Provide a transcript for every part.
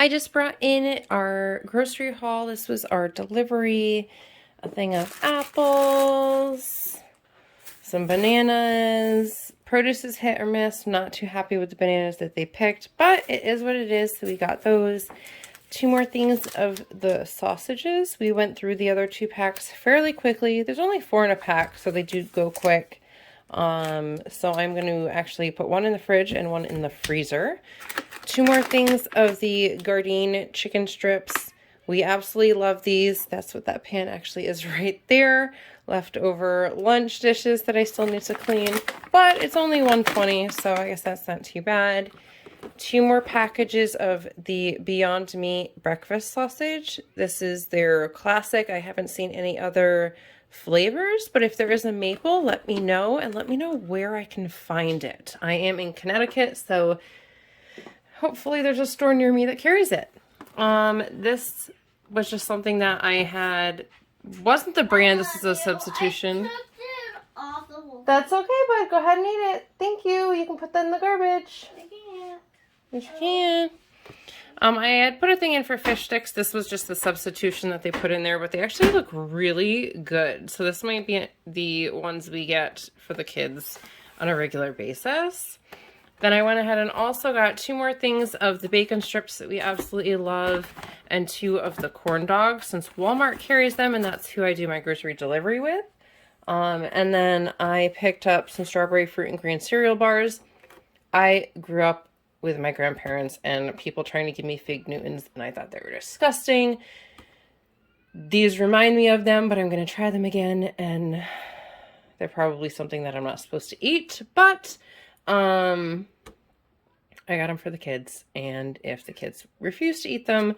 I just brought in our grocery haul. This was our delivery. A thing of apples, some bananas. Produce is hit or miss. Not too happy with the bananas that they picked, but it is what it is, so we got those. 2 more things of the sausages. We went through the other 2 packs fairly quickly. There's only 4 in a pack, so they do go quick. So I'm going to actually put 1 in the fridge and 1 in the freezer. 2 more things of the Gardein chicken strips. We absolutely love these. That's what that pan actually is right there. Leftover lunch dishes that I still need to clean, but it's only $1.20, so I guess that's not too bad. 2 more packages of the Beyond Meat breakfast sausage. This is their classic. I haven't seen any other flavors, but if there is a maple, let me know, and let me know where I can find it. I am in Connecticut, so hopefully there's a store near me that carries it. This was just something that I had, wasn't the brand, this is a substitution. That's okay, bud. Go ahead and eat it. Thank you. You can put that in the garbage. I can't. Yes, you can. I had put a thing in for fish sticks. This was just the substitution that they put in there, but they actually look really good. So this might be the ones we get for the kids on a regular basis. Then I went ahead and also got 2 more things of the bacon strips that we absolutely love, and 2 of the corn dogs, since Walmart carries them, and that's who I do my grocery delivery with. And then I picked up some strawberry fruit and grain cereal bars. I grew up with my grandparents and people trying to give me Fig Newtons, and I thought they were disgusting. These remind me of them, but I'm going to try them again, and they're probably something that I'm not supposed to eat, but I got them for the kids, and if the kids refuse to eat them,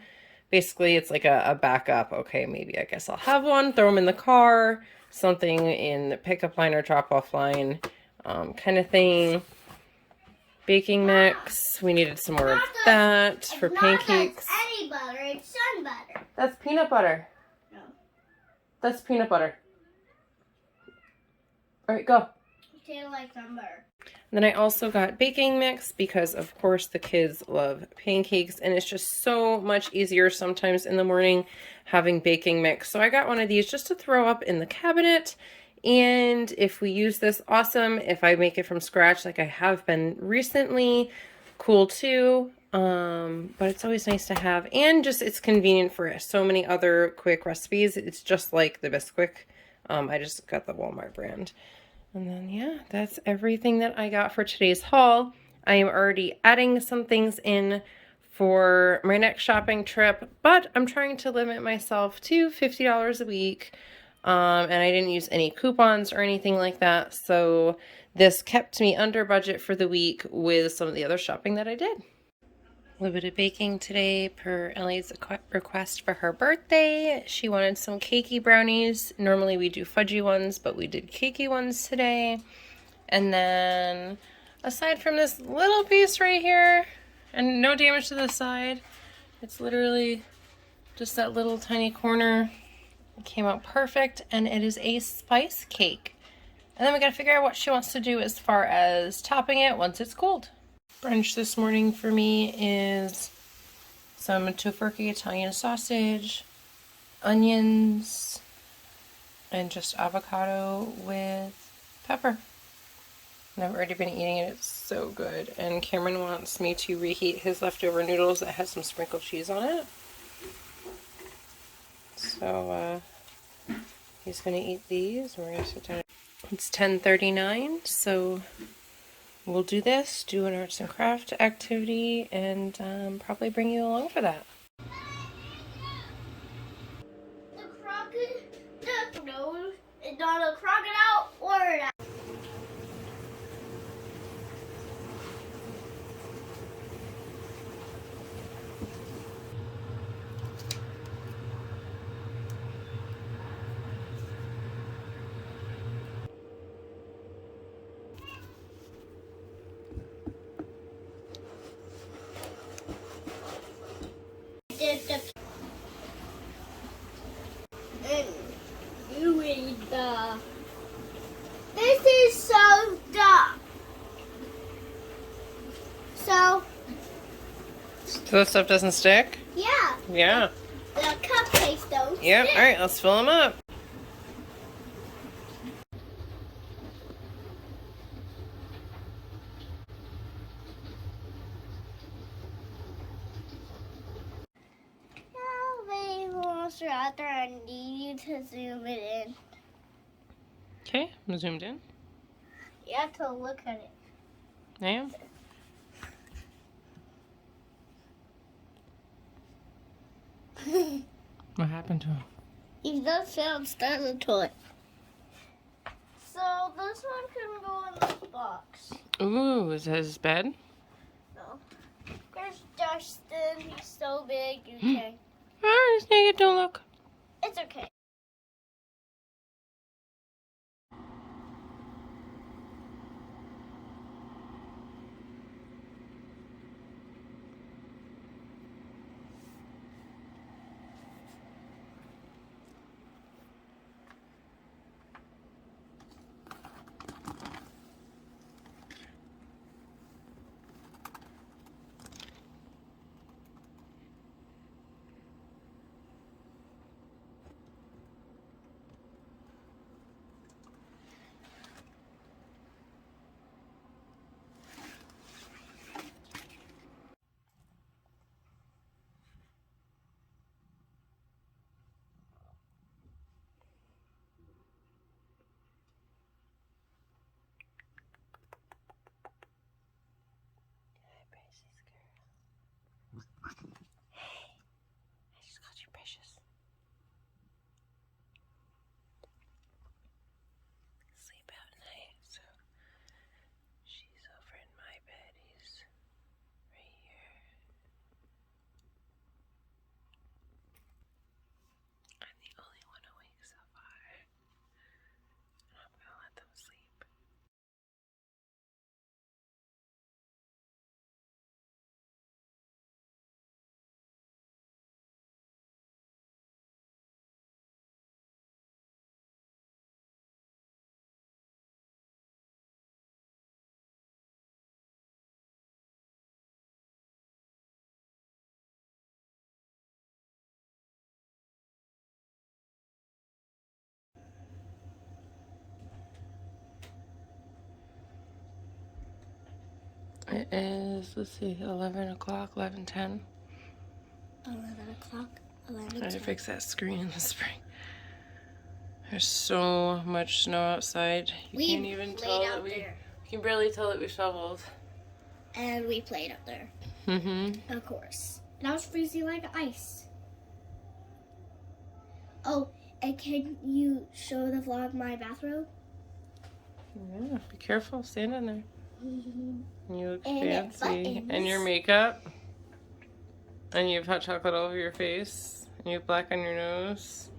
basically it's like a backup. Okay, maybe I guess I'll have one, throw them in the car, something in the pickup line or drop-off line, kind of thing. Baking mix. We needed some more of that for pancakes. It's any butter. It's sun butter. That's peanut butter. No. That's peanut butter. All right, go. It tastes like sun butter. Then I also got baking mix because, of course, the kids love pancakes, and it's just so much easier sometimes in the morning having baking mix. So I got one of these just to throw up in the cabinet. And if we use this, awesome. If I make it from scratch like I have been recently, cool too. But it's always nice to have, and just it's convenient for so many other quick recipes. It's just like the Bisquick. I just got the Walmart brand. And then yeah, that's everything that I got for today's haul. I am already adding some things in for my next shopping trip, but I'm trying to limit myself to $50 a week. And I didn't use any coupons or anything like that, so this kept me under budget for the week with some of the other shopping that I did. A little bit of baking today per Ellie's request for her birthday. She wanted some cakey brownies. Normally we do fudgy ones, but we did cakey ones today. And then aside from this little piece right here, and no damage to the side, it's literally just that little tiny corner. It came out perfect, and it is a spice cake. And then we gotta figure out what she wants to do as far as topping it once it's cooled. Brunch this morning for me is some tofurkey Italian sausage, onions, and just avocado with pepper. And I've already been eating it. It's so good. And Cameron wants me to reheat his leftover noodles that has some sprinkled cheese on it. So he's going to eat these. We're going to sit down. It's 10:39, so we'll do this, do an arts and craft activity, and probably bring you along for that. The crocodile, no, it's not a crocodile or an This is so dumb. So So this stuff doesn't stick? Yeah. Yeah. The cupcakes don't Yep. stick. All right, let's fill them up. Now, baby monster out there, I need you to zoom it in. Okay, I'm zoomed in. You have to look at it. I am. What happened to him? He does sound starting to it. So this one can go in this box. Ooh, is that his bed? No. There's Justin. He's so big. You can't. Oh, he's naked, don't look. It's okay. I just called you precious. Sleep out night, so she's over in my bed. He's right here. I'm the only one awake so far. And I'm gonna let them sleep. It is, let's see, 11 o'clock, 11:10. 11 o'clock. I had to fix that screen in the spring. There's so much snow outside. You can't even tell that you can barely tell that we shoveled. And we played up there. Mm-hmm. Of course. And I was freezing like ice. Oh, and can you show the vlog my bathrobe? Yeah, be careful, stand in there. You look And fancy. And your makeup. And you have hot chocolate all over your face. And you have black on your nose.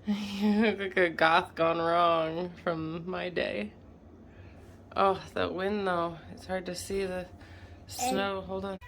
You look like a goth gone wrong from my day. Oh, that wind though. It's hard to see the snow. Hold on.